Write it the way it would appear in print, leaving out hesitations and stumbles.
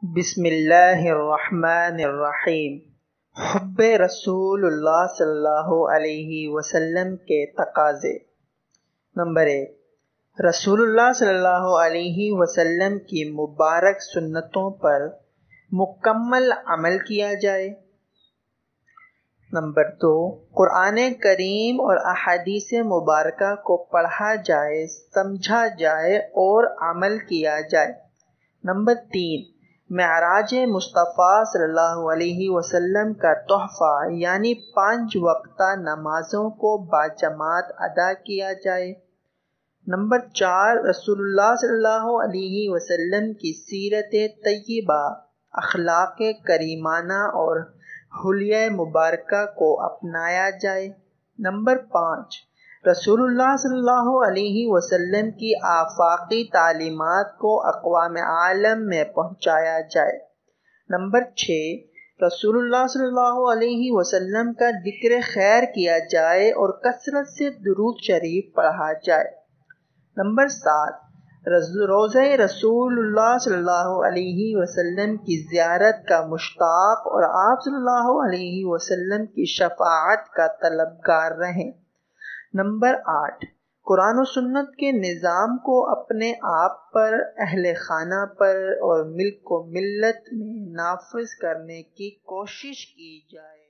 بسم اللہ الرحمن الرحیم۔ حب رسول اللہ صلی اللہ علیہ وسلم کے تقاضے۔ نمبر 1، رسول اللہ صلی اللہ علیہ وسلم کی مبارک سنتوں پر مکمل عمل کیا جائے۔ نمبر 2، قرآن کریم اور احادیث مبارکہ کو پڑھا جائے، سمجھا جائے اور عمل کیا جائے۔ نمبر 3، معراج مصطفیٰ صلی اللہ علیہ وسلم کا تحفہ یعنی 5 وقتہ نمازوں کو باجماعت ادا کیا جائے۔ نمبر 4، رسول اللہ صلی اللہ علیہ وسلم کی سیرت طیبہ، اخلاق کریمانہ اور حلیہ مبارکہ کو اپنایا جائے۔ نمبر 5، رسول اللہ صلی اللہ علیہ وسلم کی آفاقی تعلیمات کو اقوام عالم میں پہنچایا جائے۔ نمبر 6، رسول اللہ صلی اللہ علیہ وسلم کا ذکر خیر کیا جائے اور کثرت سے درود شریف پڑھا جائے۔ نمبر 7، روضہ رسول اللہ صلی اللہ علیہ وسلم کی زیارت کا مشتاق اور آپ صلی اللہ علیہ وسلم کی شفاعت کا طلبگار رہیں۔ نمبر 8، قرآن و سنت کے نظام کو اپنے آپ پر، اہل خانہ پر اور ملک و ملت میں نافذ کرنے کی کوشش کی جائے۔